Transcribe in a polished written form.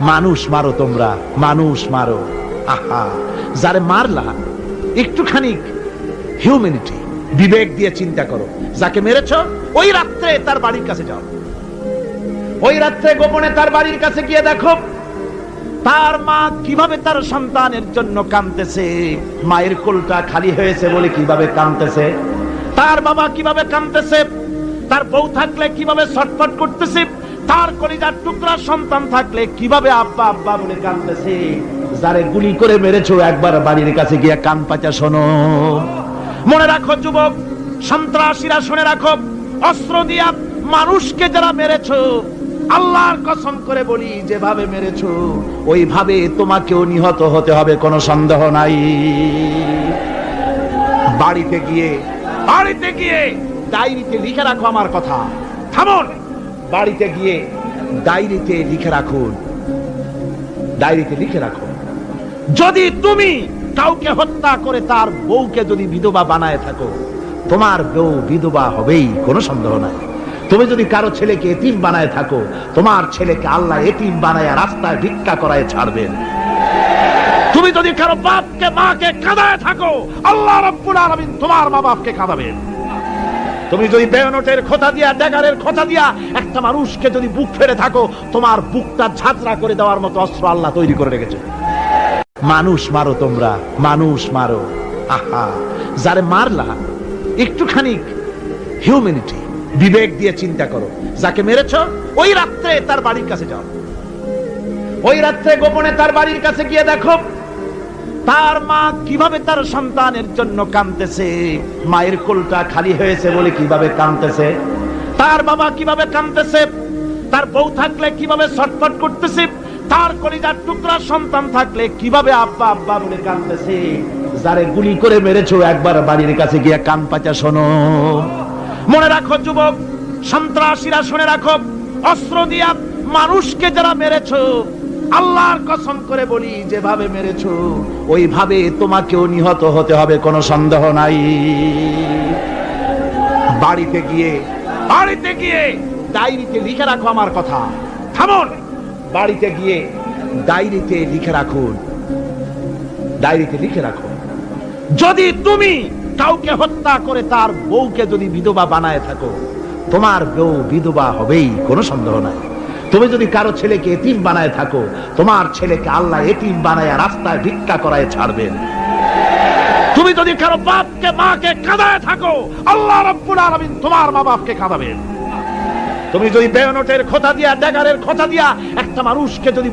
মানুষ মারো তোমরা, মানুষ মারো। আহা, যারে মারলা একটুখানি হিউম্যানিটি, বিবেক দিয়ে চিন্তা করো। যাকে মেরেছ ওই রাত্রে তার বাড়ির কাছে যাও, ওই রাত্রে গোপনে তার বাড়ির কাছে গিয়ে দেখো তার মা কিভাবে তার সন্তানের জন্য কাঁদতেছে, মায়ের কোলটা খালি হয়েছে বলে কিভাবে কাঁদতেছে, তার বাবা কিভাবে কাঁদতেছে, তার বউ থাকলে কিভাবে ছটফট করতেছে, তার কলিজার টুকরা সন্তান থাকলে কিভাবে আব্বা আব্বা বলে কাঁদতেছে। যারে গুলি করে মেরেছো একবার বাড়ির কাছে গিয়ে কান পাচা শোনো। মনে রাখো যুবক, সন্ত্রাসীরা শুনে রাখো, অস্ত্র দিয়া মানুষকে যারা মেরেছো, আল্লাহর কসম করে বলি যেভাবে মেরেছো ওইভাবে তোমাকেও নিহত হতে হবে, কোনো সন্দেহ নাই। বাড়িতে গিয়ে ডায়েরিতে লিখে রাখো আমার কথা। থামুন, বাড়িতে গিয়ে ডায়েরিতে লিখে রাখুন, ডায়েরিতে লিখে রাখো। যদি তুমি কাউকে হত্যা করে তার বউকে যদি বিধবা বানায় থাকো, তোমার বউ বিধবা হবেই, কোনো সন্দেহ নাই। তুমি যদি কারো ছেলেকে এতিম বানায় থাকো, তোমার ছেলেকে আল্লাহ এতিম বানায় রাস্তায় ভিক্ষা করায় ছাড়বেন। তুমি যদি কারো বাপকে মাকে কাঁদায় থাকো, আল্লাহ রাব্বুল আলামিন তোমার মা বাপকে কাঁদাবেন। তুমি যদি বেয়নটের খোঁচা দিয়া, ড্যাগারের খোঁচা দিয়া একটা মানুষকে যদি বুক ফেড়ে থাকো, তোমার বুকটা ঝাঁঝরা করে দেওয়ার মতো অস্ত্র আল্লাহ তৈরি করে রেখেছে। মানুষ মারো তোমরা, মানুষ মারো। আহা, যারে মারলা একটুখানি হিউম্যানিটি, বিবেক দিয়ে চিন্তা করো। যাকে মেরেছ ওই রাত্রে তার বাড়ির কাছে যাও, ওই রাত্রে গোপনে তার বাড়ির কাছে গিয়ে দেখো তার মা কিভাবে তার সন্তানের জন্য কাঁদতেছে, মায়ের কোলটা খালি হয়েছে বলে কিভাবে কাঁদতেছে, তার বাবা কিভাবে কাঁদতেছে, তার বউ থাকলে কিভাবে ছটফট করতেছে, তার কলিজার টুকরা সন্তান থাকলে কিভাবে আব্বা আব্বা বলে কাঁদতেছে। যারে গুলি করে মেরেছো একবার বাড়ির কাছে গিয়ে কান পাচা শোনো। মনে রাখো যুবক, সন্ত্রাসীরা শুনে রাখো, অস্ত্র দিয়া মানুষকে যারা মেরেছো, আল্লাহর কসম করে বলি যেভাবে মেরেছো ওইভাবে তোমাকেও নিহত হতে হবে, কোনো সন্দেহ নাই। বাড়িতে গিয়ে ডায়েরিতে লিখে রাখো আমার কথা। থামুন, বাড়িতে গিয়ে ডায়েরিতে লিখে রাখুন, ডায়েরিতে লিখে রাখো। যদি তুমি কাউকে হত্যা করে তার বউকে যদি বিধবা বানায় থাকো, তোমার বউ বিধবা হবেই, কোনো সন্দেহ নাই। তুমি যদি কারো ছেলেকে এতিম বানায় থাকো, তোমার ছেলেকে আল্লাহ এতিম বানায় রাস্তায় ভিক্ষা করায় ছাড়বেন। তুমি যদি কারো বাপকে মাকে কাঁদায় থাকো, আল্লাহ রাব্বুল আলামিন তোমার মা বাপকে কাঁদাবেন। তুমি যদি বেয়নটের খোঁচা দিয়া, ড্যাগারের খোঁচা দিয়া একটা মানুষকে যদি